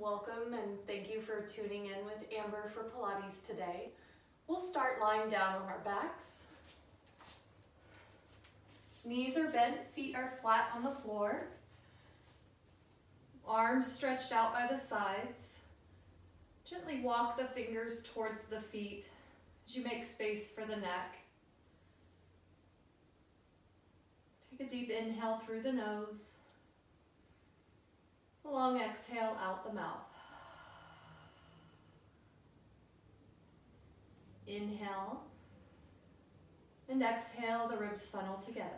Welcome and thank you for tuning in with Amber for Pilates today. We'll start lying down on our backs. Knees are bent, feet are flat on the floor. Arms stretched out by the sides. Gently walk the fingers towards the feet as you make space for the neck. Take a deep inhale through the nose. A long exhale out the mouth. Inhale and exhale, the ribs funnel together.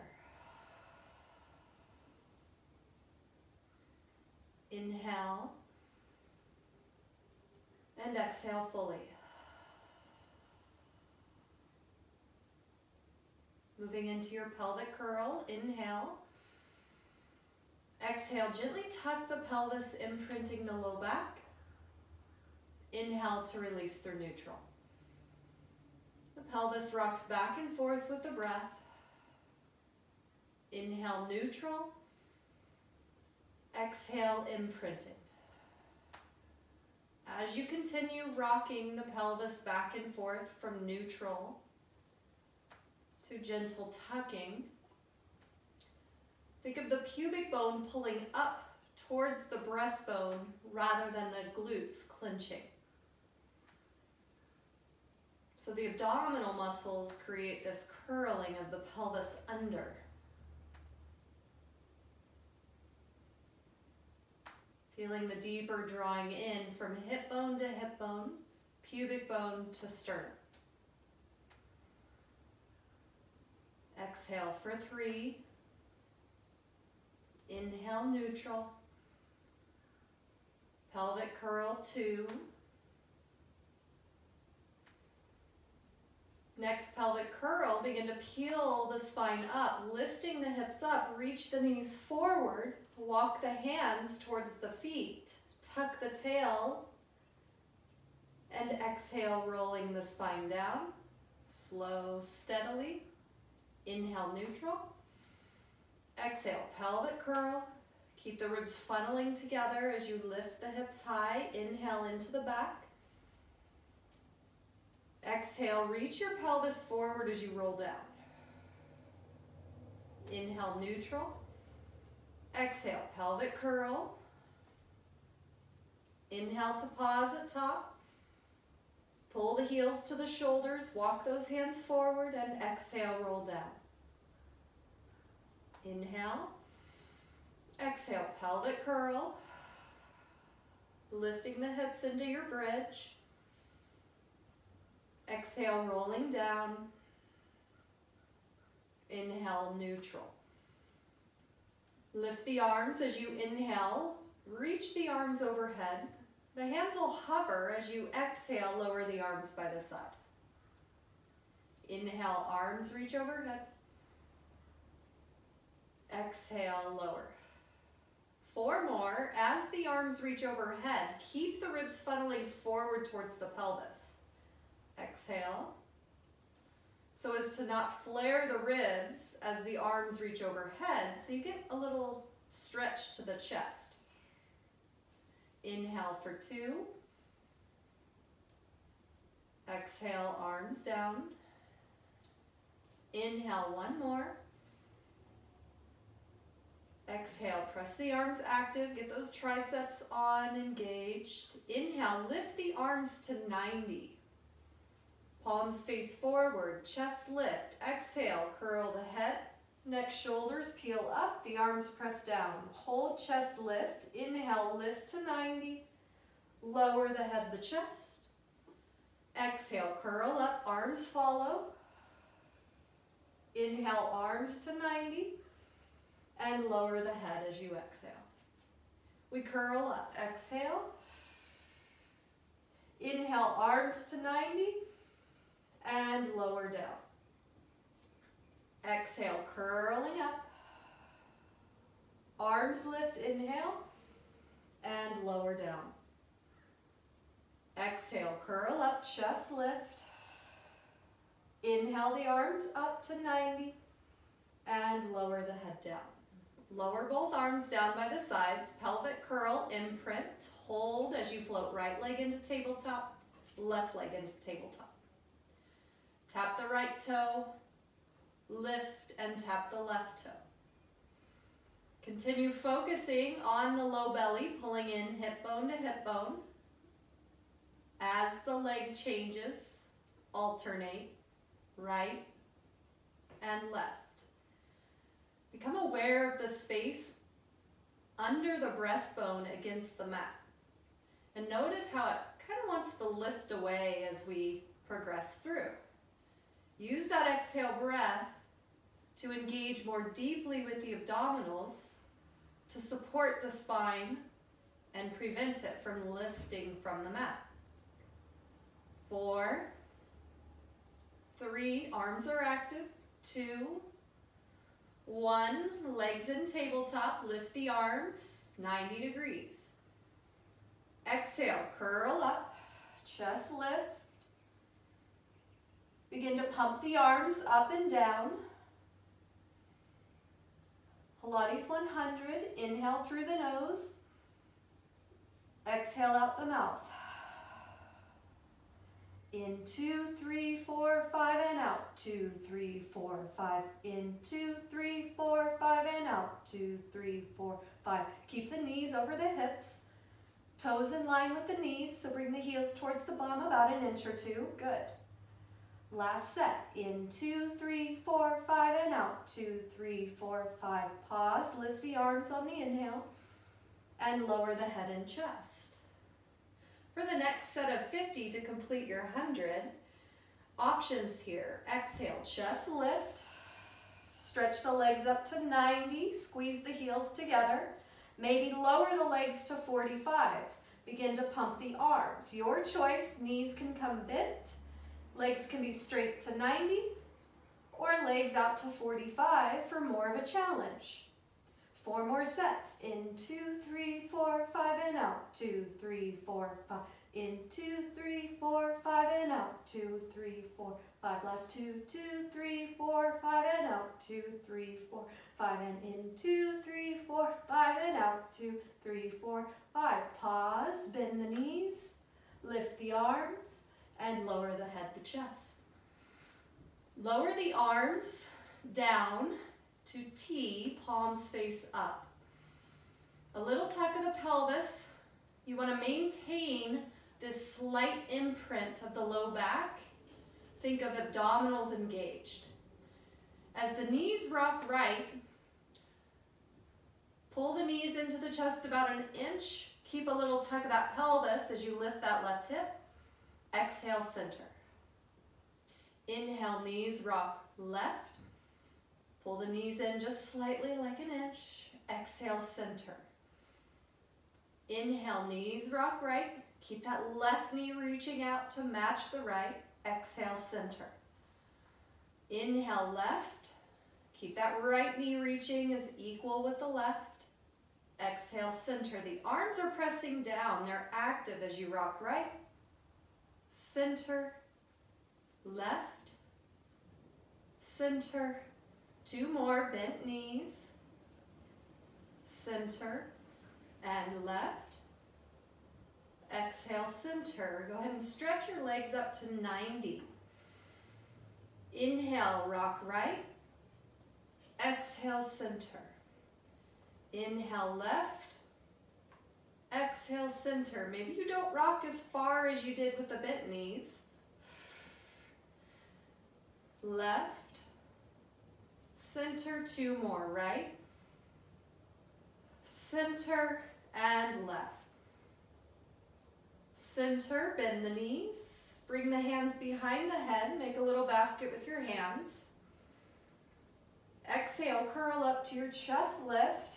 Inhale and exhale fully. Moving into your pelvic curl, inhale. Exhale, gently tuck the pelvis, imprinting the low back. Inhale to release through neutral. The pelvis rocks back and forth with the breath. Inhale, neutral. Exhale, imprinting. As you continue rocking the pelvis back and forth from neutral to gentle tucking, think of the pubic bone pulling up towards the breastbone rather than the glutes clenching. So the abdominal muscles create this curling of the pelvis under. Feeling the deeper drawing in from hip bone to hip bone, pubic bone to sternum. Exhale for 3. Inhale, neutral. Pelvic curl, 2. Next pelvic curl, begin to peel the spine up, lifting the hips up, reach the knees forward, walk the hands towards the feet, tuck the tail, and exhale, rolling the spine down. Slow, steadily. Inhale, neutral. Exhale, pelvic curl. Keep the ribs funneling together as you lift the hips high. Inhale into the back. Exhale, reach your pelvis forward as you roll down. Inhale, neutral. Exhale, pelvic curl. Inhale to pause at top. Pull the heels to the shoulders, walk those hands forward, and exhale, roll down. Inhale. Exhale, pelvic curl. Lifting the hips into your bridge. Exhale, rolling down. Inhale, neutral. Lift the arms as you inhale. Reach the arms overhead. The hands will hover as you exhale, lower the arms by the side. Inhale, arms reach overhead. Exhale, lower. 4 more. As the arms reach overhead, keep the ribs funneling forward towards the pelvis. Exhale, so as to not flare the ribs as the arms reach overhead, so you get a little stretch to the chest. Inhale for 2. Exhale, arms down. Inhale, 1 more. Exhale, press the arms active, get those triceps on, engaged. Inhale, lift the arms to 90. Palms face forward, chest lift. Exhale, curl the head, neck, shoulders peel up, the arms press down. Hold chest lift. Inhale, lift to 90. Lower the head, the chest. Exhale, curl up, arms follow. Inhale, arms to 90. And lower the head as you exhale. We curl up, exhale. Inhale, arms to 90. And lower down. Exhale, curling up. Arms lift, inhale, and lower down. Exhale, curl up, chest lift. Inhale the arms up to 90, and lower the head down. Lower both arms down by the sides, pelvic curl, imprint. Hold as you float right leg into tabletop, left leg into tabletop. Tap the right toe, lift and tap the left toe. Continue focusing on the low belly, pulling in hip bone to hip bone. As the leg changes, alternate right and left. Become aware of the space under the breastbone against the mat. And notice how it kind of wants to lift away as we progress through. Use that exhale breath to engage more deeply with the abdominals to support the spine and prevent it from lifting from the mat. 4, 3, arms are active. 2, 1, legs in tabletop, lift the arms, 90 degrees. Exhale, curl up, chest lift. Begin to pump the arms up and down. Pilates 100, inhale through the nose, exhale out the mouth. In 2, 3, 4, 5 and out. 2, 3, 4, 5. In 2, 3, 4, 5 and out. 2, 3, 4, 5. Keep the knees over the hips. Toes in line with the knees, so bring the heels towards the bum about an inch or two. Good. Last set. In 2, 3, 4, 5 and out. 2, 3, 4, 5. Pause, lift the arms on the inhale and lower the head and chest. For the next set of 50 to complete your 100, options here. Exhale, chest lift. Stretch the legs up to 90, squeeze the heels together. Maybe lower the legs to 45. Begin to pump the arms. Your choice, knees can come bent. Legs can be straight to 90 or legs out to 45 for more of a challenge. 4 more sets. In 2, 3, 4, 5 and out. 2, 3, 4, 5. In 2, 3, 4, 5 and out. 2, 3, 4, 5. Last 2, 2, 3, 4, 5 and out. 2, 3, 4, 5 and in 2, 3, 4, 5 and out. 2, 3, 4, 5. Pause, bend the knees, lift the arms, and lower the head to chest. Lower the arms down to T, palms face up. A little tuck of the pelvis. You want to maintain this slight imprint of the low back. Think of abdominals engaged. As the knees rock right, pull the knees into the chest about an inch. Keep a little tuck of that pelvis as you lift that left hip. Exhale, center. Inhale, knees rock left. Pull the knees in just slightly like an inch. Exhale, center. Inhale, knees rock right. Keep that left knee reaching out to match the right. Exhale, center. Inhale, left. Keep that right knee reaching as equal with the left. Exhale, center. The arms are pressing down. They're active as you rock right. Center, left, center. 2 more, bent knees. Center and left. Exhale, center. Go ahead and stretch your legs up to 90. Inhale, rock right. Exhale, center. Inhale, left. Exhale, center. Maybe you don't rock as far as you did with the bent knees. Left. Center, 2 more, right. Center and left. Center, bend the knees. Bring the hands behind the head. Make a little basket with your hands. Exhale, curl up to your chest lift.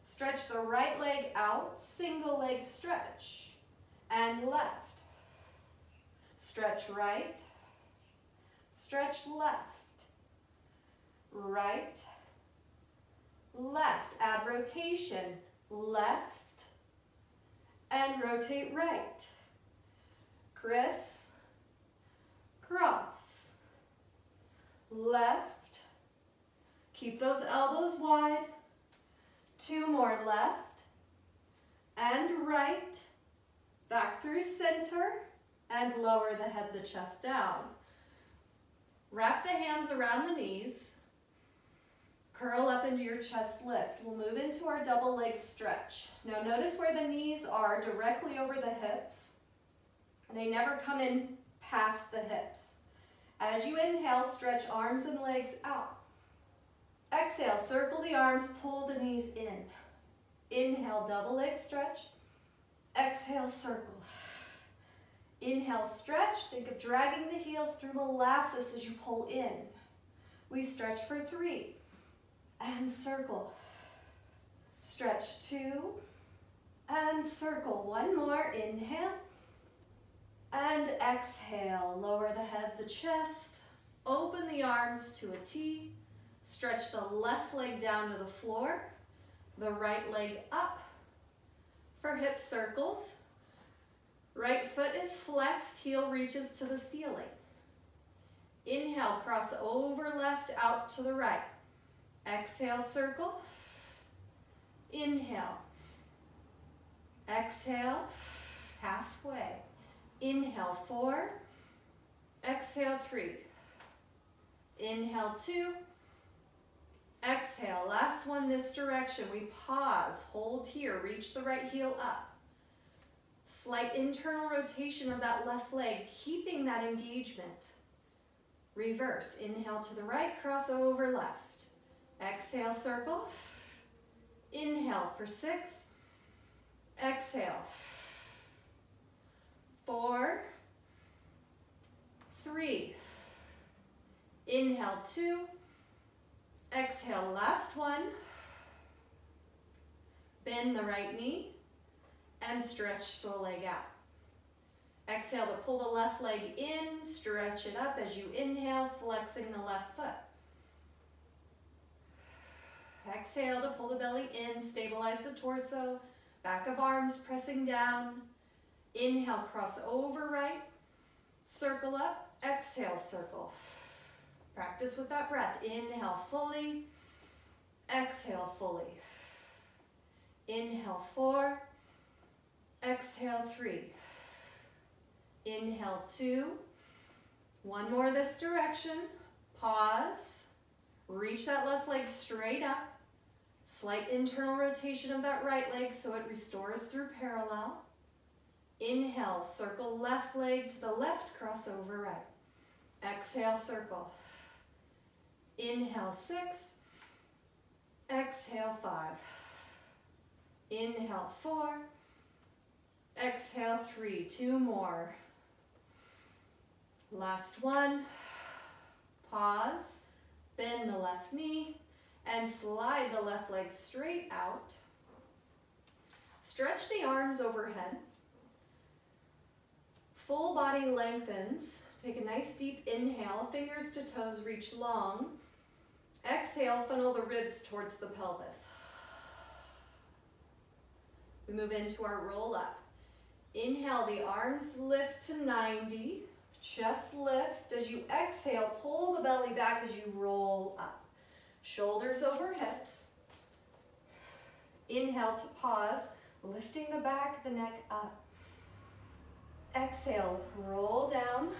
Stretch the right leg out, single leg stretch, and left. Stretch right, stretch left, right, left. Add rotation, left, and rotate right. Criss, cross, left. Keep those elbows wide. 2 more, left, and right, back through center, and lower the head, the chest down. Wrap the hands around the knees. Curl up into your chest lift. We'll move into our double leg stretch. Now notice where the knees are directly over the hips. They never come in past the hips. As you inhale, stretch arms and legs out. Exhale, circle the arms, pull the knees in. Inhale, double leg stretch. Exhale, circle. Inhale, stretch. Think of dragging the heels through molasses as you pull in. We stretch for 3 and circle. Stretch 2 and circle. One more. Inhale and exhale. Lower the head, the chest. Open the arms to a T. Stretch the left leg down to the floor. The right leg up. For hip circles, right foot is flexed, heel reaches to the ceiling. Inhale, cross over left, out to the right. Exhale, circle. Inhale. Exhale, halfway. Inhale, 4. Exhale, 3. Inhale, 2. Exhale, last one this direction. We pause, hold here, reach the right heel up. Slight internal rotation of that left leg, keeping that engagement. Reverse, inhale to the right, cross over left. Exhale, circle. Inhale for 6. Exhale. 4. 3. Inhale, 2. Exhale, last one. Bend the right knee and stretch the leg out. Exhale to pull the left leg in, stretch it up as you inhale, flexing the left foot. Exhale to pull the belly in, stabilize the torso, back of arms pressing down. Inhale, cross over right, circle up, exhale, circle. Practice with that breath. Inhale fully, exhale fully. Inhale 4, exhale 3. Inhale 2. One more this direction. Pause. Reach that left leg straight up. Slight internal rotation of that right leg so it restores through parallel. Inhale, circle left leg to the left, cross over right. Exhale, circle. Inhale 6. Exhale 5. Inhale 4. Exhale 3. 2 more. Last one. Pause. Bend the left knee and slide the left leg straight out. Stretch the arms overhead. Full body lengthens. Take a nice deep inhale. Fingers to toes reach long. Exhale, funnel the ribs towards the pelvis. We move into our roll up. Inhale, the arms lift to 90. Chest lift. As you exhale, pull the belly back as you roll up. Shoulders over hips. Inhale to pause, lifting the back, the neck up. Exhale, roll down.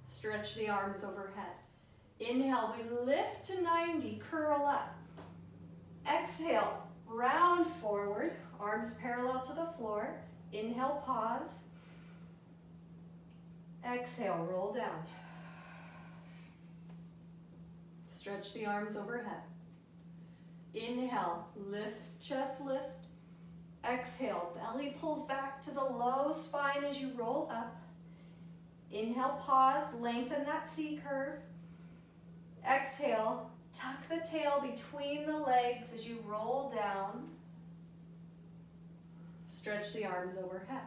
Stretch the arms overhead. Inhale, we lift to 90, curl up. Exhale, round forward, arms parallel to the floor. Inhale, pause. Exhale, roll down. Stretch the arms overhead. Inhale, lift, chest lift. Exhale, belly pulls back to the low spine as you roll up. Inhale, pause, lengthen that C curve. Exhale, tuck the tail between the legs as you roll down. Stretch the arms overhead.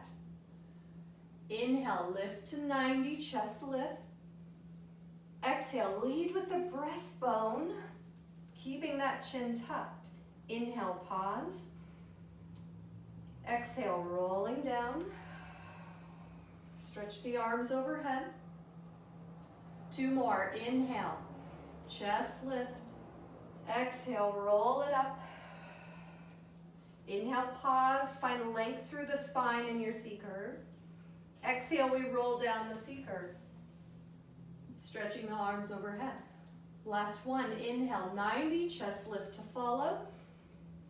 Inhale, lift to 90, chest lift. Exhale, lead with the breastbone, keeping that chin tucked. Inhale, pause. Exhale, rolling down. Stretch the arms overhead. 2 more. Inhale, chest lift. Exhale, roll it up. Inhale, pause, find length through the spine in your C curve. Exhale, we roll down the C curve, stretching the arms overhead. Last one, inhale, 90, chest lift to follow.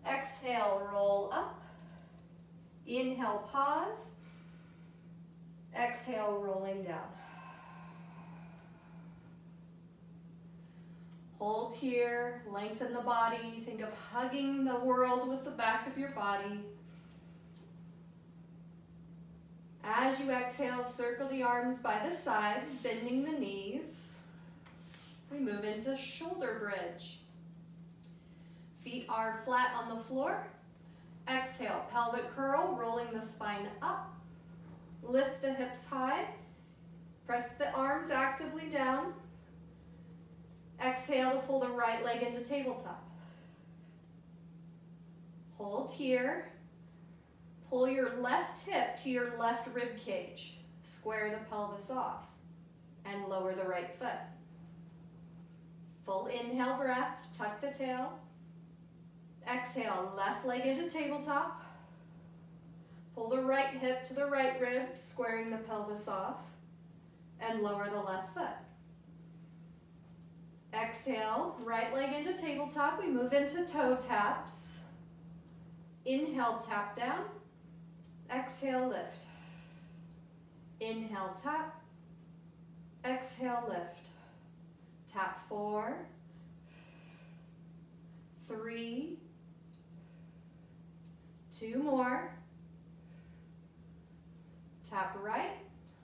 Exhale, roll up. Inhale, pause. Exhale, rolling down. Hold here, lengthen the body. Think of hugging the world with the back of your body. As you exhale, circle the arms by the sides, bending the knees. We move into shoulder bridge. Feet are flat on the floor. Exhale, pelvic curl, rolling the spine up. Lift the hips high. Press the arms actively down. Exhale to pull the right leg into tabletop. Hold here. Pull your left hip to your left rib cage. Square the pelvis off and lower the right foot. Full inhale breath, tuck the tail. Exhale, left leg into tabletop. Pull the right hip to the right rib, squaring the pelvis off, and lower the left foot. Exhale, right leg into tabletop. We move into toe taps. Inhale, tap down. Exhale, lift. Inhale, tap. Exhale, lift. Tap 4, 3, 2 more. Tap right,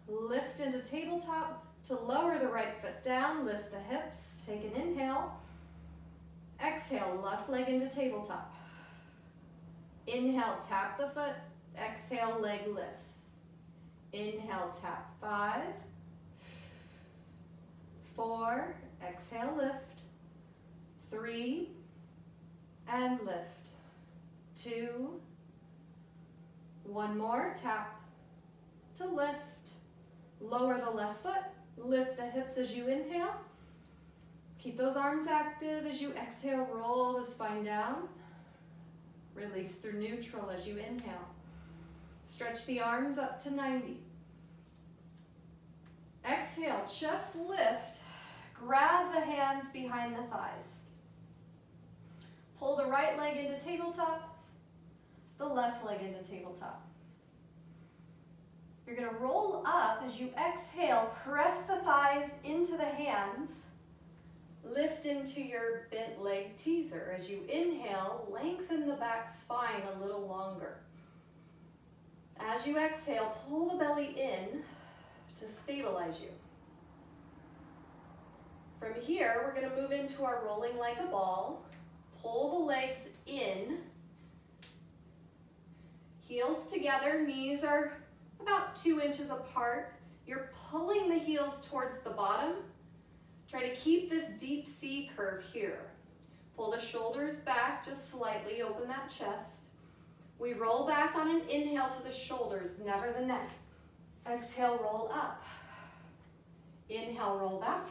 lift into tabletop. To lower the right foot down, lift the hips, take an inhale. Exhale, left leg into tabletop. Inhale, tap the foot. Exhale, leg lifts. Inhale, tap 5, 4, exhale, lift. 3, and lift. 2, 1 more, tap to lift. Lower the left foot. Lift the hips as you inhale. Keep those arms active as you exhale. Roll the spine down. Release through neutral as you inhale. Stretch the arms up to 90. Exhale, chest lift. Grab the hands behind the thighs. Pull the right leg into tabletop, the left leg into tabletop. You're going to roll up as you exhale, press the thighs into the hands, lift into your bent leg teaser. As you inhale, lengthen the back spine a little longer. As you exhale, pull the belly in to stabilize you. From here, we're going to move into our rolling like a ball. Pull the legs in, heels together, knees are about 2 inches apart. You're pulling the heels towards the bottom. Try to keep this deep C curve here. Pull the shoulders back just slightly, open that chest. We roll back on an inhale to the shoulders, never the neck. Exhale, roll up. Inhale, roll back.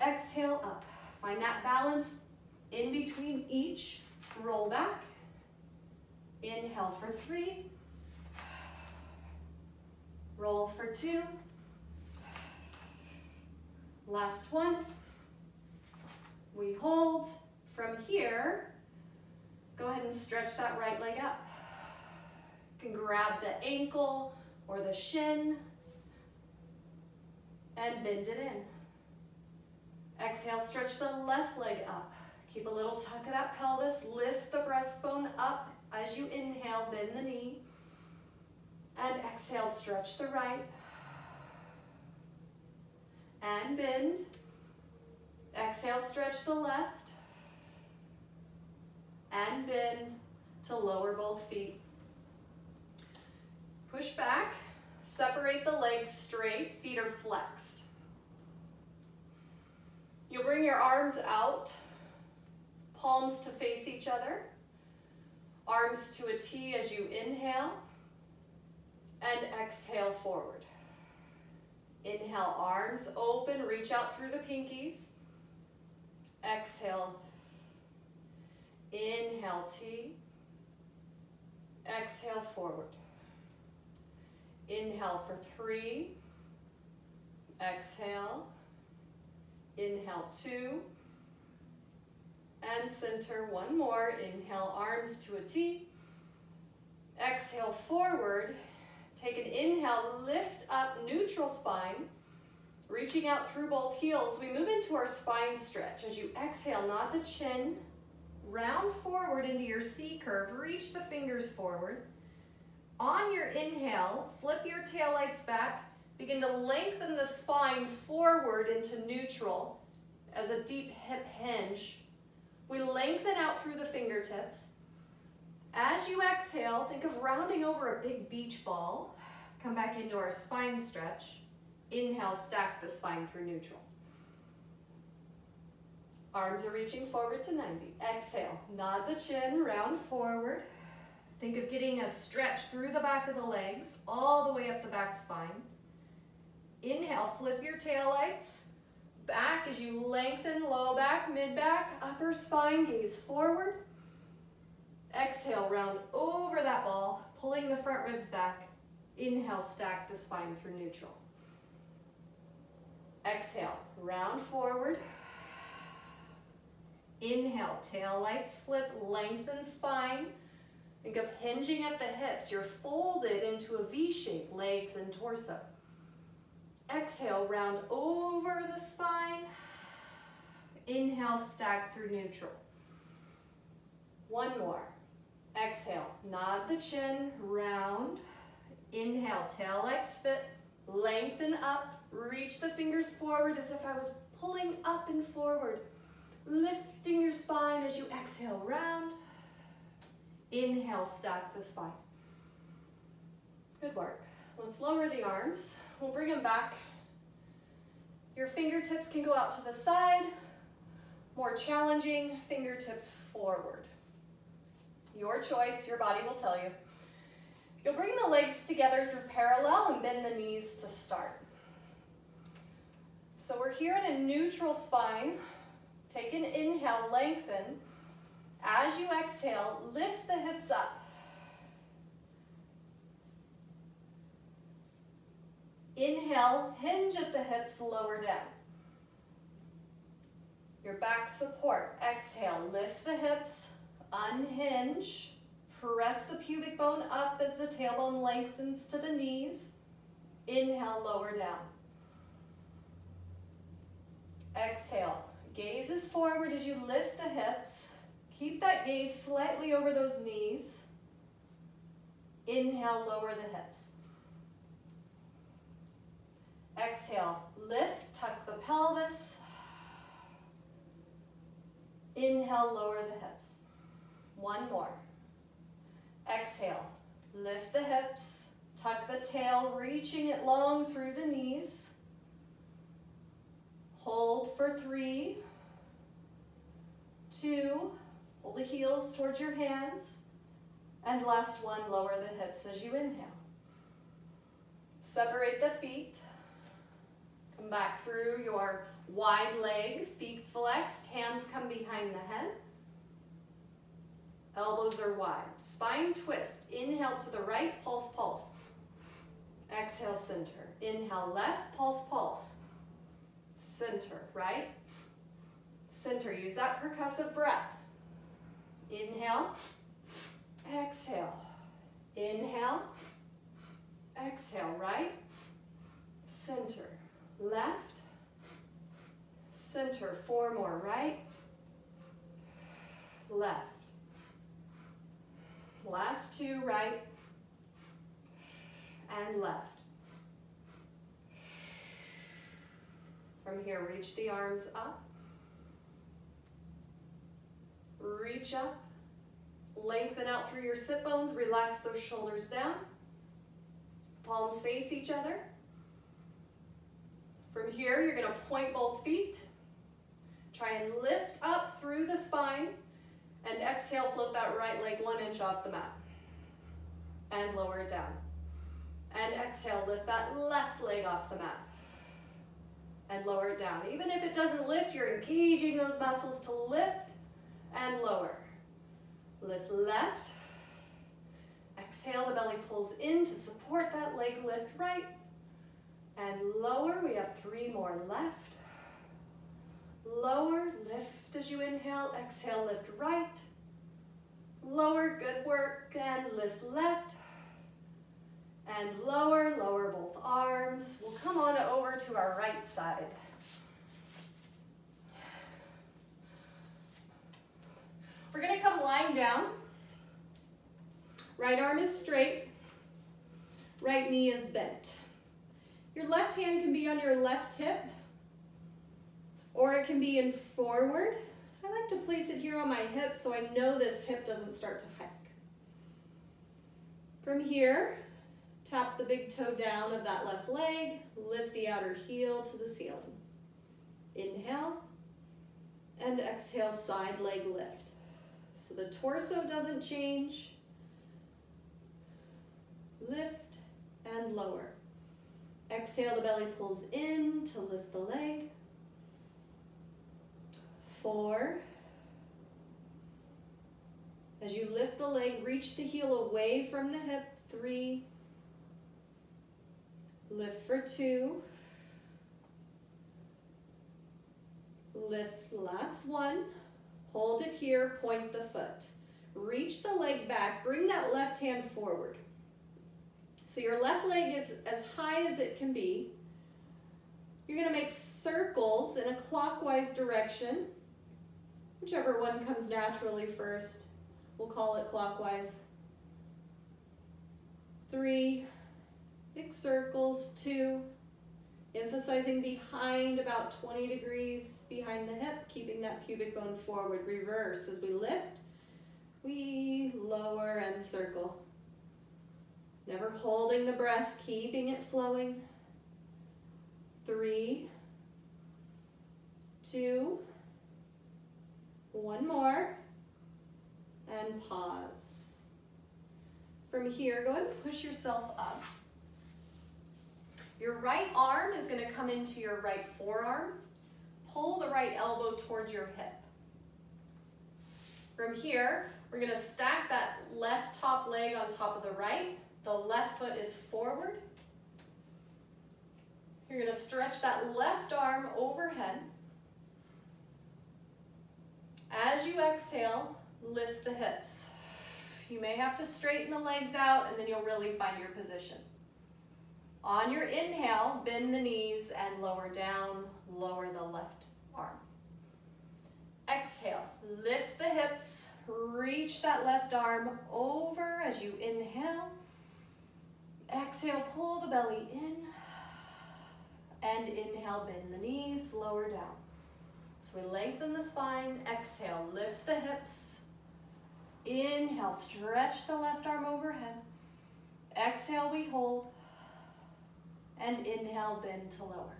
Exhale, up. Find that balance in between each. Roll back. Inhale for 3. Roll for 2. Last one. We hold. From here, go ahead and stretch that right leg up. You can grab the ankle or the shin and bend it in. Exhale, stretch the left leg up. Keep a little tuck of that pelvis. Lift the breastbone up as you inhale, bend the knee. And exhale, stretch the right. And bend. Exhale, stretch the left. And bend to lower both feet. Push back. Separate the legs straight. Feet are flexed. You'll bring your arms out. Palms to face each other. Arms to a T as you inhale. And exhale forward. Inhale, arms open, reach out through the pinkies. Exhale. Inhale, T. Exhale forward. Inhale for 3. Exhale. Inhale 2. And center, 1 more. Inhale, arms to a T. Exhale forward. Take an inhale, lift up, neutral spine. Reaching out through both heels, we move into our spine stretch. As you exhale, nod the chin, round forward into your C curve, reach the fingers forward. On your inhale, flip your taillights back, begin to lengthen the spine forward into neutral as a deep hip hinge. We lengthen out through the fingertips. As you exhale, think of rounding over a big beach ball. Come back into our spine stretch. Inhale, stack the spine through neutral. Arms are reaching forward to 90. Exhale, nod the chin, round forward. Think of getting a stretch through the back of the legs, all the way up the back spine. Inhale, flip your taillights. Back as you lengthen, low back, mid back, upper spine, gaze forward. Exhale, round over that ball, pulling the front ribs back. Inhale, stack the spine through neutral. Exhale, round forward. Inhale, tail lights flip, lengthen spine. Think of hinging at the hips. You're folded into a V shape, legs and torso. Exhale, round over the spine. Inhale, stack through neutral. 1 more. Exhale, nod the chin, round. Inhale, tail lights fit, lengthen up. Reach the fingers forward as if I was pulling up and forward. Lifting your spine as you exhale, round. Inhale, stack the spine. Good work. Let's lower the arms. We'll bring them back. Your fingertips can go out to the side. More challenging, fingertips forward. Your choice, your body will tell you. You'll bring the legs together through parallel and bend the knees to start. So we're here in a neutral spine. Take an inhale, lengthen. As you exhale, lift the hips up. Inhale, hinge at the hips, lower down. Your back support. Exhale, lift the hips, unhinge. Press the pubic bone up as the tailbone lengthens to the knees. Inhale, lower down. Exhale, gaze is forward as you lift the hips. Keep that gaze slightly over those knees. Inhale, lower the hips. Exhale, lift, tuck the pelvis. Inhale, lower the hips. 1 more. Exhale, lift the hips, tuck the tail, reaching it long through the knees. Hold for 3, 2, pull the heels towards your hands, and last one, lower the hips as you inhale. Separate the feet, come back through your wide leg, feet flexed, hands come behind the head. Elbows are wide. Spine twist. Inhale to the right, pulse, pulse. Exhale, center. Inhale, left, pulse, pulse. Center, right? Center. Use that percussive breath. Inhale. Exhale. Inhale. Exhale, right? Center. Left. Center. 4 more, right? Left. Last 2, right and left. From here, reach the arms up. Reach up. Lengthen out through your sit bones. Relax those shoulders down. Palms face each other. From here, you're going to point both feet. Try and lift up through the spine. And exhale, flip that right leg 1 inch off the mat. And lower it down. And exhale, lift that left leg off the mat. And lower it down. Even if it doesn't lift, you're engaging those muscles to lift and lower. Lift left Exhale, the belly pulls in to support that leg lift right. And lower, we have 3 more left. Lower, lift as you inhale, exhale, lift right. Lower, good work, and lift left. And lower, lower both arms. We'll come on over to our right side. We're gonna come lying down. Right arm is straight, right knee is bent. Your left hand can be on your left hip, or it can be in forward. I like to place it here on my hip so I know this hip doesn't start to hike. From here, tap the big toe down of that left leg, lift the outer heel to the ceiling. Inhale, and exhale, side leg lift. So the torso doesn't change. Lift and lower. Exhale, the belly pulls in to lift the leg. 4. As you lift the leg, reach the heel away from the hip. 3. Lift for 2. Lift, last 1. Hold it here, point the foot. Reach the leg back, bring that left hand forward. So your left leg is as high as it can be. You're gonna make circles in a clockwise direction, whichever one comes naturally first. We'll call it clockwise. 3, big circles, 2, emphasizing behind, about 20 degrees behind the hip, keeping that pubic bone forward. Reverse, as we lift, we lower and circle. Never holding the breath, keeping it flowing. 3, 2, 1 more, and pause. From here, go ahead and push yourself up. Your right arm is going to come into your right forearm. Pull the right elbow towards your hip. From here, we're going to stack that left top leg on top of the right. The left foot is forward. You're going to stretch that left arm overhead. As you exhale, lift the hips. You may have to straighten the legs out, and then you'll really find your position. On your inhale, bend the knees and lower down, lower the left arm. Exhale, lift the hips, reach that left arm over as you inhale. Exhale, pull the belly in, and inhale, bend the knees, lower down. So we lengthen the spine. Exhale, lift the hips. Inhale, stretch the left arm overhead. Exhale, we hold. And inhale, bend to lower.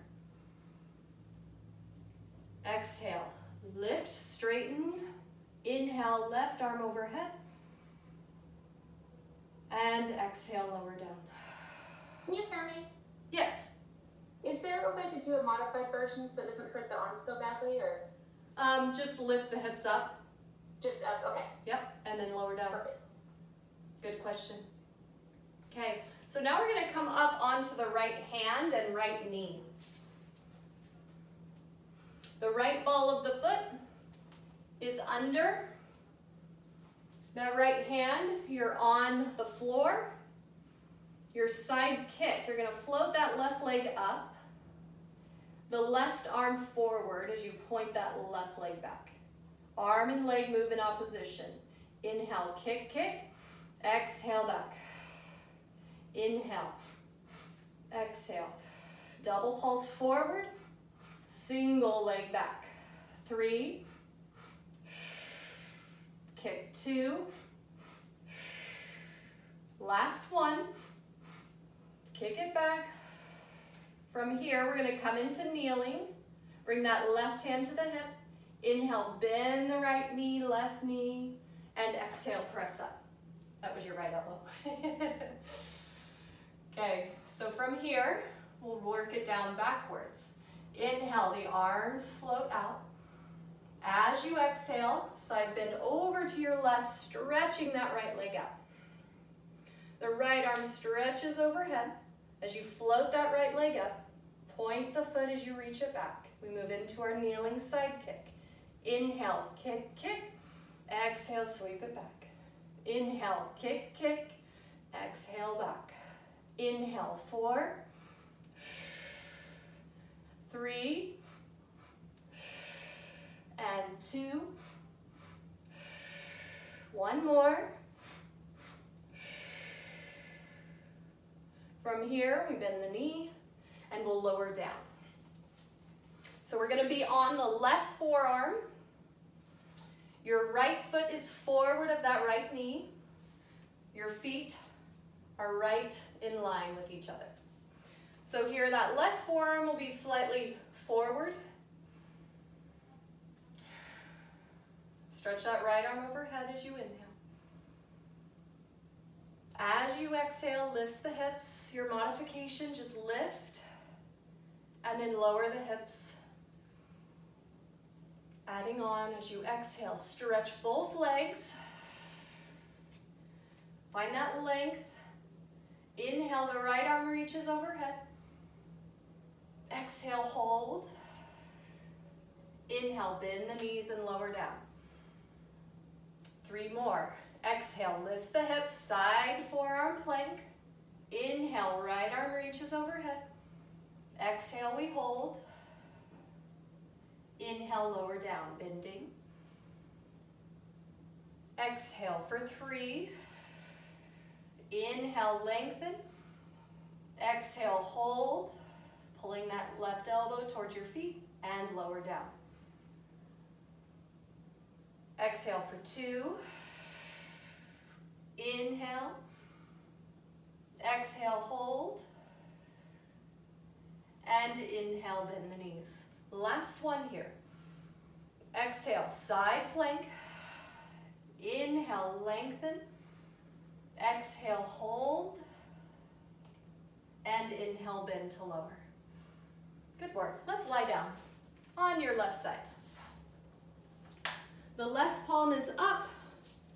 Exhale, lift, straighten. Inhale, left arm overhead. And exhale, lower down. Can you hear me? Yes. Is there a way to do a modified version so it doesn't hurt the arms so badly, or? Just lift the hips up. Just up, okay. Yep, and then lower down. Perfect. Good question. Okay, so now we're going to come up onto the right hand and right knee. The right ball of the foot is under. That right hand, you're on the floor. Your side kick, you're going to float that left leg up. The left arm forward as you point that left leg back. Arm and leg move in opposition. Inhale, kick, kick. Exhale, back. Inhale. Exhale. Double pulse forward. Single leg back. 3. Kick 2. Last 1. Kick it back. From here, we're going to come into kneeling. Bring that left hand to the hip. Inhale, bend the right knee, left knee, and exhale, press up. That was your right elbow. Okay, so from here, we'll work it down backwards. Inhale, the arms float out. As you exhale, side bend over to your left, stretching that right leg out. The right arm stretches overhead. As you float that right leg up, point the foot as you reach it back. We move into our kneeling side kick. Inhale, kick, kick. Exhale, sweep it back. Inhale, kick, kick. Exhale, back. Inhale, 4, 3, and 2. One more. From here, we bend the knee and we'll lower down. So we're going to be on the left forearm. Your right foot is forward of that right knee. Your feet are right in line with each other. So here, that left forearm will be slightly forward. Stretch that right arm overhead as you inhale. As you exhale, lift the hips. Your modification, just lift and then lower the hips. Adding on as you exhale, stretch both legs. Find that length. Inhale, the right arm reaches overhead. Exhale, hold. Inhale, bend the knees and lower down. 3 more. Exhale, lift the hips, side forearm plank. Inhale, right arm reaches overhead. Exhale, we hold. Inhale, lower down, bending. Exhale for 3. Inhale, lengthen. Exhale, hold. Pulling that left elbow towards your feet and lower down. Exhale for 2. Inhale. Exhale, hold. And inhale, bend the knees. Last one here. Exhale, side plank. Inhale, lengthen. Exhale, hold. And inhale, bend to lower. Good work. Let's lie down on your left side. The left palm is up,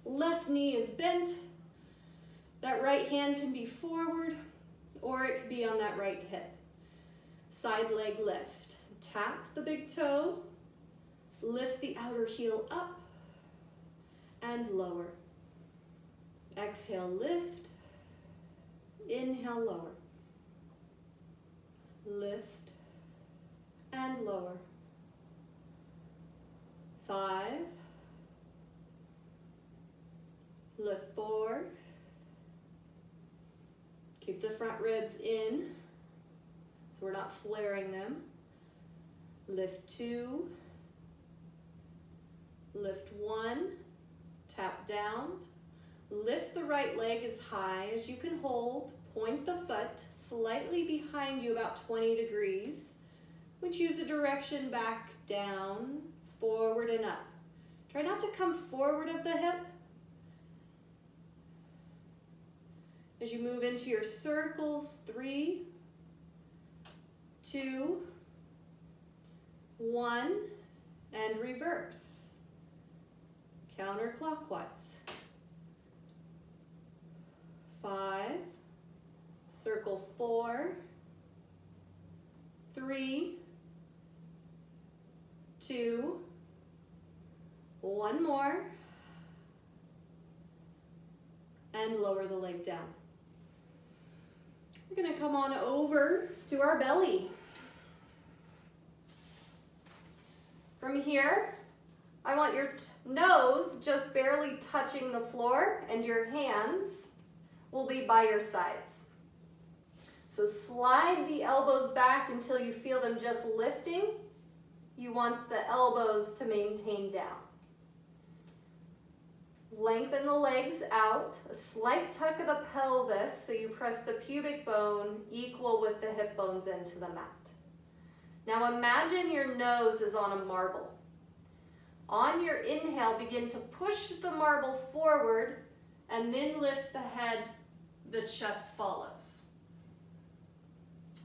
left knee is bent. That right hand can be forward or it could be on that right hip. Side leg lift. Tap the big toe, lift the outer heel up and lower. Exhale, lift. Inhale, lower. Lift and lower. 5. Lift 4. Keep the front ribs in so we're not flaring them. Lift 2. Lift 1. Tap down. Lift the right leg as high as you can hold. Point the foot slightly behind you, about 20 degrees. We choose a direction back, down, forward, and up. Try not to come forward of the hip. As you move into your circles, 3, 2, 1, and reverse. Counterclockwise. 5, circle 4, 3, 2, 1 more, and lower the leg down. We're going to come on over to our belly. From here, I want your nose just barely touching the floor and your hands will be by your sides. So slide the elbows back until you feel them just lifting. You want the elbows to maintain down. Lengthen the legs out, a slight tuck of the pelvis so you press the pubic bone equal with the hip bones into the mat. Now imagine your nose is on a marble. On your inhale, begin to push the marble forward and then lift the head, the chest follows.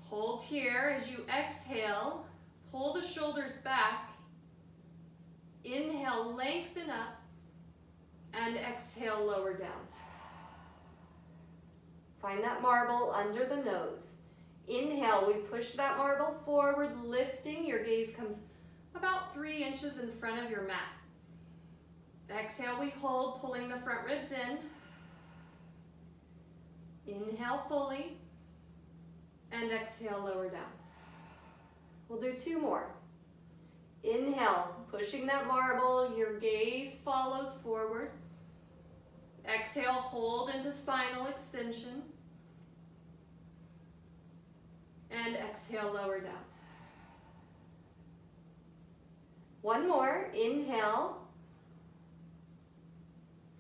Hold here as you exhale, pull the shoulders back, inhale, lengthen up, and exhale, lower down. Find that marble under the nose. Inhale, we push that marble forward, lifting. Your gaze comes about 3 inches in front of your mat. Exhale, we hold, pulling the front ribs in. Inhale fully, and exhale, lower down. We'll do 2 more. Inhale, pushing that marble, your gaze follows forward. Exhale, hold into spinal extension. And exhale, lower down. 1 more, inhale.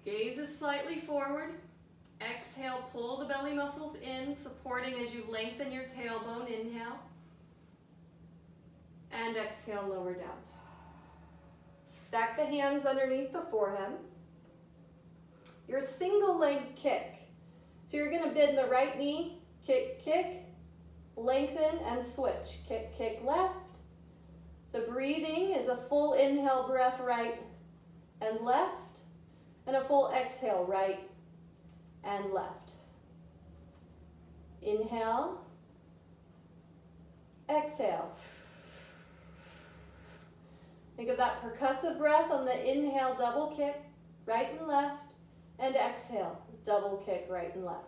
Gaze is slightly forward. Exhale, pull the belly muscles in, supporting as you lengthen your tailbone. Inhale. And exhale, lower down. Stack the hands underneath the forehead. Your single leg kick. So you're going to bend the right knee, kick, kick, lengthen, and switch. Kick, kick, left. The breathing is a full inhale breath, right and left, and a full exhale, right and left. Inhale, exhale. Think of that percussive breath on the inhale, double kick, right and left, and exhale, double kick, right and left.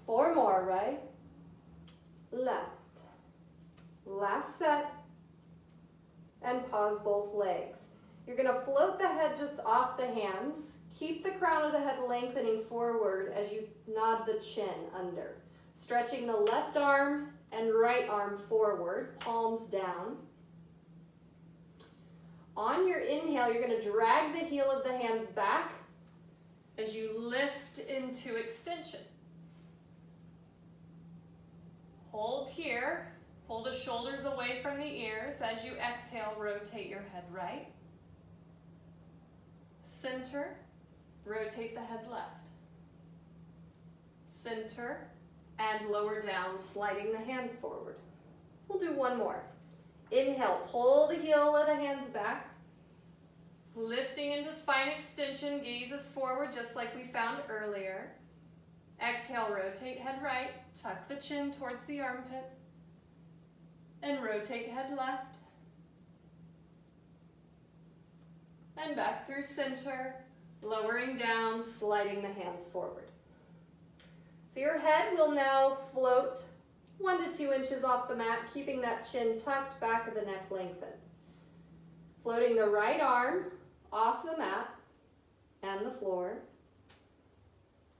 Four more, right, left. Last set, and pause both legs. You're going to float the head just off the hands. Keep the crown of the head lengthening forward as you nod the chin under. Stretching the left arm and right arm forward, palms down. On your inhale, you're going to drag the heel of the hands back as you lift into extension. Hold here. Pull the shoulders away from the ears. As you exhale, rotate your head right. Center. Rotate the head left. Center and lower down, sliding the hands forward. We'll do 1 more. Inhale, pull the heel of the hands back. Lifting into spine extension, gazes forward just like we found earlier. Exhale, rotate head right, tuck the chin towards the armpit, and rotate head left. And back through center, lowering down, sliding the hands forward. So your head will now float 1 to 2 inches off the mat, keeping that chin tucked, back of the neck lengthened. Floating the right arm off the mat and the floor,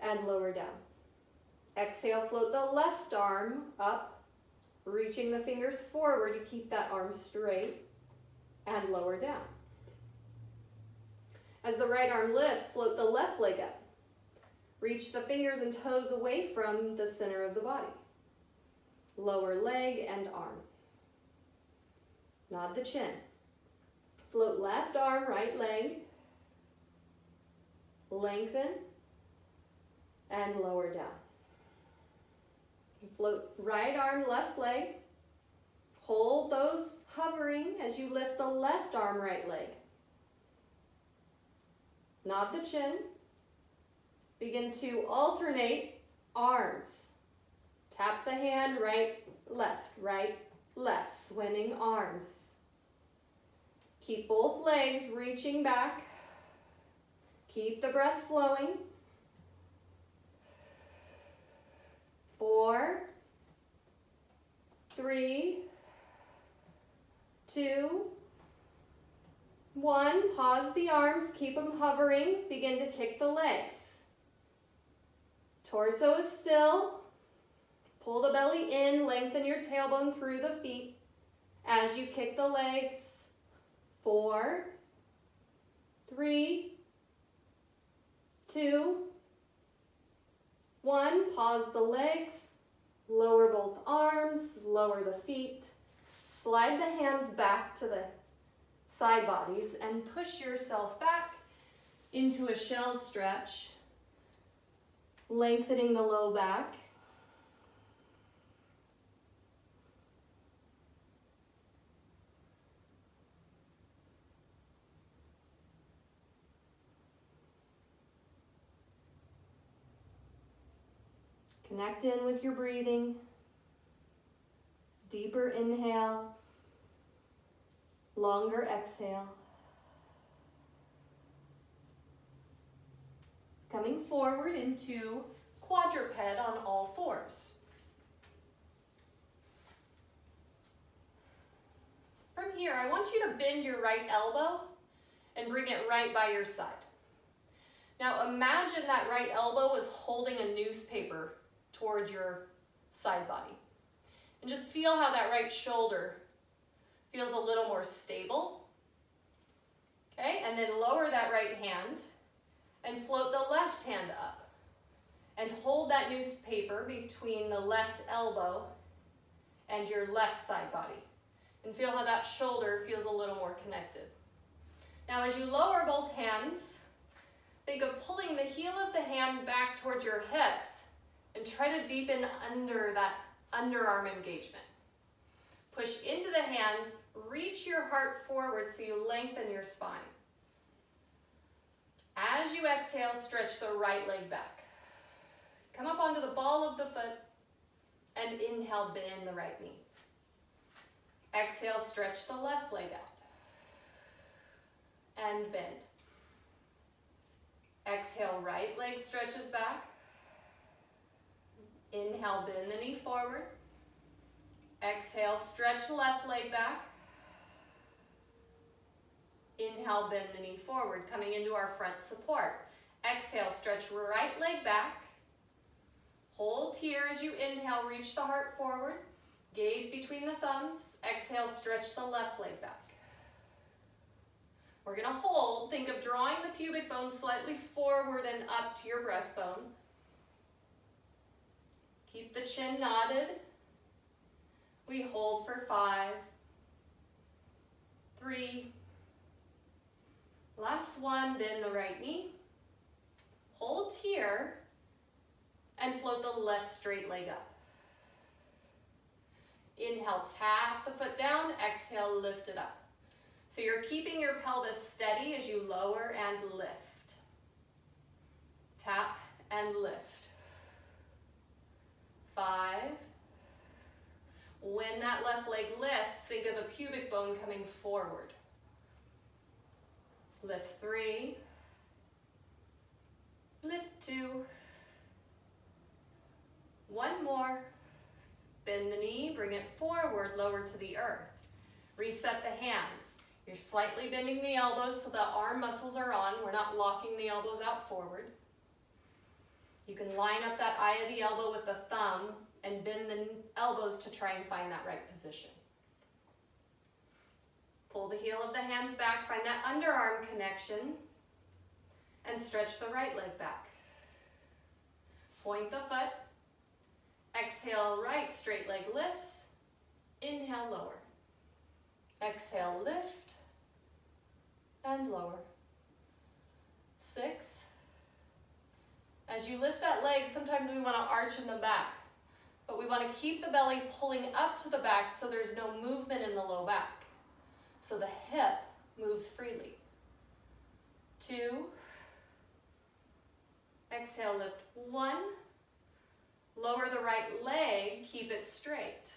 and lower down. Exhale, float the left arm up, reaching the fingers forward to keep that arm straight, and lower down. As the right arm lifts, float the left leg up. Reach the fingers and toes away from the center of the body. Lower leg and arm. Nod the chin. Float left arm, right leg. Lengthen and lower down. Float right arm, left leg. Hold those hovering as you lift the left arm, right leg. Nod the chin. Begin to alternate arms. Tap the hand, right, left, swimming arms. Keep both legs reaching back. Keep the breath flowing. 4, 3, 2, 1. Pause the arms, keep them hovering. Begin to kick the legs. Torso is still. Pull the belly in, lengthen your tailbone through the feet as you kick the legs. 4, 3, 2, 1. Pause the legs, lower both arms, lower the feet. Slide the hands back to the side bodies and push yourself back into a shell stretch, lengthening the low back. Connect in with your breathing. Deeper inhale. Longer exhale. Coming forward into quadruped on all fours. From here, I want you to bend your right elbow and bring it right by your side. Now imagine that right elbow is holding a newspaper towards your side body. And just feel how that right shoulder feels a little more stable. Okay, and then lower that right hand and float the left hand up. And hold that newspaper between the left elbow and your left side body. And feel how that shoulder feels a little more connected. Now as you lower both hands, think of pulling the heel of the hand back towards your hips and try to deepen under that underarm engagement. Push into the hands, reach your heart forward so you lengthen your spine. As you exhale, stretch the right leg back. Come up onto the ball of the foot and inhale, bend the right knee. Exhale, stretch the left leg out and bend. Exhale, right leg stretches back. Inhale, bend the knee forward. Exhale, stretch left leg back. Inhale, bend the knee forward, coming into our front support. Exhale, stretch right leg back. Hold here as you inhale, reach the heart forward. Gaze between the thumbs. Exhale, stretch the left leg back. We're going to hold. Think of drawing the pubic bone slightly forward and up to your breastbone. Keep the chin knotted. We hold for 5, 3, last one, bend the right knee. Hold here and float the left straight leg up. Inhale, tap the foot down. Exhale, lift it up. So you're keeping your pelvis steady as you lower and lift. Tap and lift. 5. When that left leg lifts, think of the pubic bone coming forward. Lift 3. Lift 2. One more. Bend the knee, bring it forward, lower to the earth. Reset the hands. You're slightly bending the elbows so the arm muscles are on. We're not locking the elbows out forward. You can line up that eye of the elbow with the thumb and bend the elbows to try and find that right position. Pull the heel of the hands back, find that underarm connection, and stretch the right leg back. Point the foot. Exhale, right straight leg lifts. Inhale, lower. Exhale, lift and lower. 6. As you lift that leg, sometimes we want to arch in the back, but we want to keep the belly pulling up to the back so there's no movement in the low back. So the hip moves freely. 2. Exhale, lift 1. Lower the right leg, keep it straight.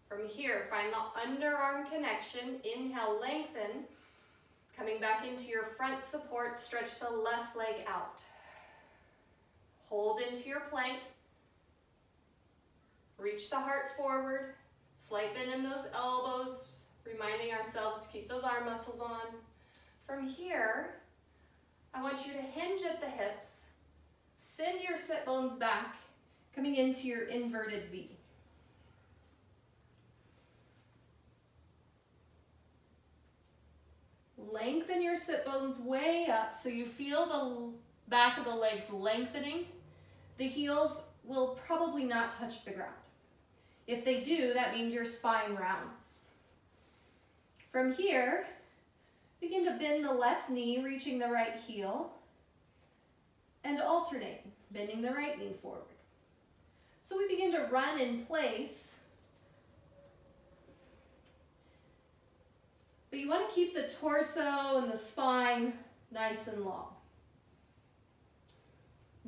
From here, find the underarm connection. Inhale, lengthen. Coming back into your front support, stretch the left leg out. Hold into your plank. Reach the heart forward. Slight bend in those elbows, reminding ourselves to keep those arm muscles on. From here, I want you to hinge at the hips. Send your sit bones back, coming into your inverted V. Lengthen your sit bones way up so you feel the back of the legs lengthening. The heels will probably not touch the ground. If they do, that means your spine rounds. From here, begin to bend the left knee, reaching the right heel, and alternate, bending the right knee forward. So we begin to run in place, but you want to keep the torso and the spine nice and long.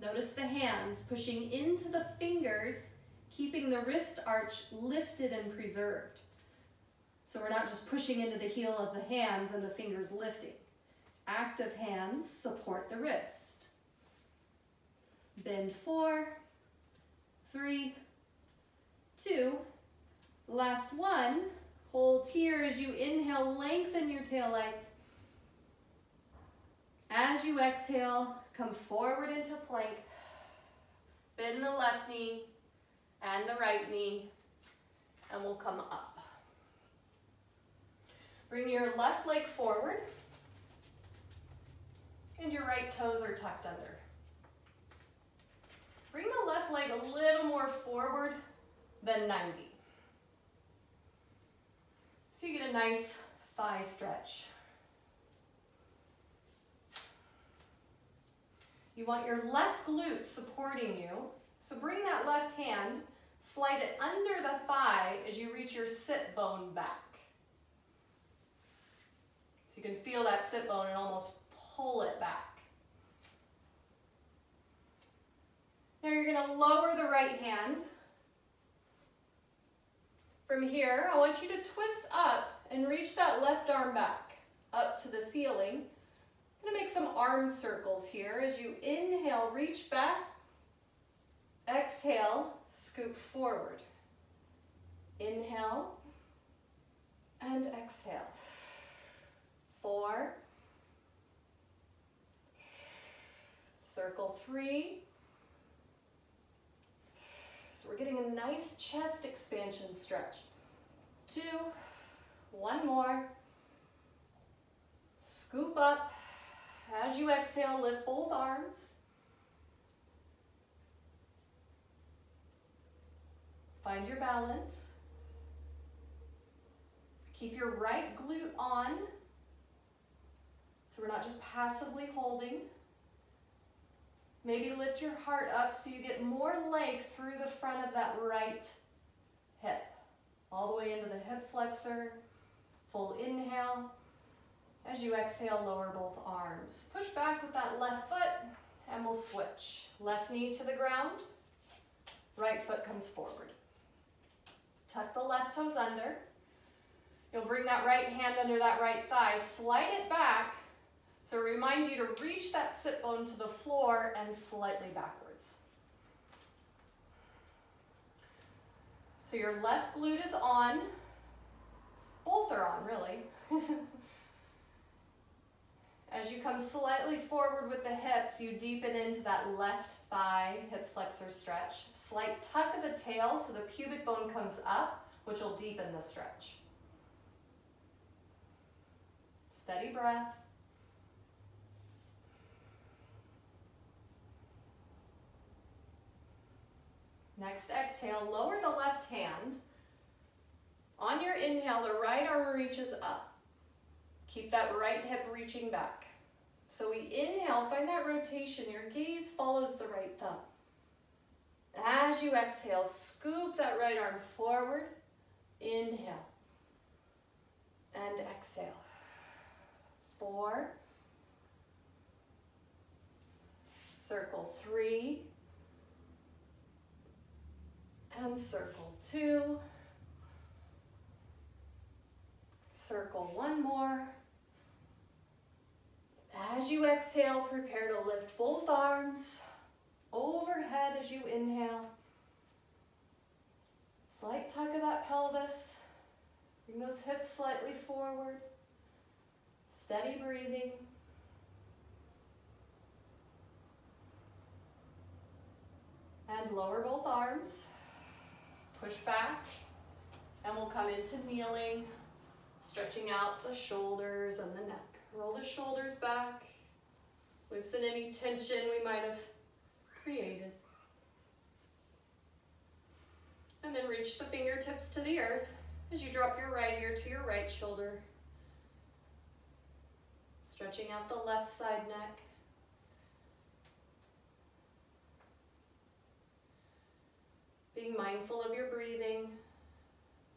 Notice the hands pushing into the fingers, keeping the wrist arch lifted and preserved. So we're not just pushing into the heel of the hands and the fingers lifting. Active hands support the wrist. Bend 4, 3, 2, last one. Hold here as you inhale, lengthen your tail lights. As you exhale, come forward into plank. Bend the left knee and the right knee, and we'll come up. Bring your left leg forward, and your right toes are tucked under. Bring the left leg a little more forward than 90. So you get a nice thigh stretch. You want your left glute supporting you, so bring that left hand, slide it under the thigh as you reach your sit bone back. So you can feel that sit bone and almost pull it back. Now you're going to lower the right hand. From here, I want you to twist up and reach that left arm back up to the ceiling. I'm going to make some arm circles here. As you inhale, reach back. Exhale, scoop forward. Inhale and exhale. 4. Circle 3. So we're getting a nice chest expansion stretch. 2. One more. Scoop up. As you exhale, lift both arms. Find your balance. Keep your right glute on, so we're not just passively holding. Maybe lift your heart up so you get more length through the front of that right hip. All the way into the hip flexor. Full inhale. As you exhale, lower both arms. Push back with that left foot, and we'll switch. Left knee to the ground. Right foot comes forward. Tuck the left toes under. You'll bring that right hand under that right thigh. Slide it back. So it reminds you to reach that sit bone to the floor and slightly backwards. So your left glute is on. Both are on, really. As you come slightly forward with the hips, you deepen into that left thigh hip flexor stretch. Slight tuck of the tail so the pubic bone comes up, which will deepen the stretch. Steady breath. Next exhale, lower the left hand. On your inhale, the right arm reaches up. Keep that right hip reaching back. So we inhale, find that rotation. Your gaze follows the right thumb. As you exhale, scoop that right arm forward. Inhale. And exhale. 4. Circle 3. And circle 2. Circle 1 more. As you exhale, prepare to lift both arms overhead as you inhale. Slight tug of that pelvis. Bring those hips slightly forward. Steady breathing. And lower both arms. Push back. And we'll come into kneeling, stretching out the shoulders and the neck. Roll the shoulders back. Loosen any tension we might have created. And then reach the fingertips to the earth as you drop your right ear to your right shoulder. Stretching out the left side neck. Being mindful of your breathing.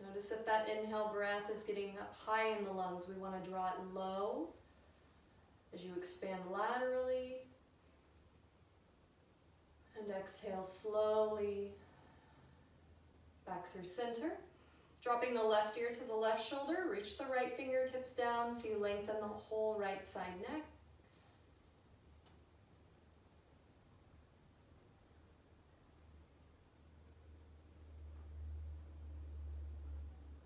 Notice if that inhale breath is getting up high in the lungs. We want to draw it low as you expand laterally. And exhale slowly back through center. Dropping the left ear to the left shoulder, reach the right fingertips down so you lengthen the whole right side neck.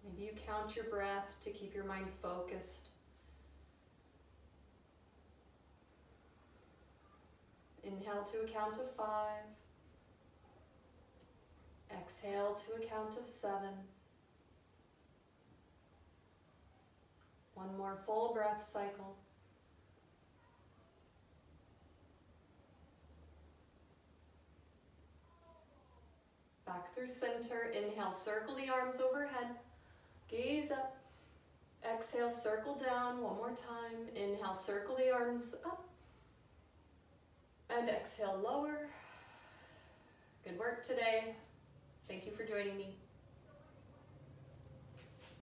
Maybe you count your breath to keep your mind focused. Inhale to a count of 5. Exhale to a count of 7. One more full breath cycle. Back through center. Inhale, circle the arms overhead. Gaze up. Exhale, circle down one more time. Inhale, circle the arms up. And exhale, lower. Good work today. Thank you for joining me.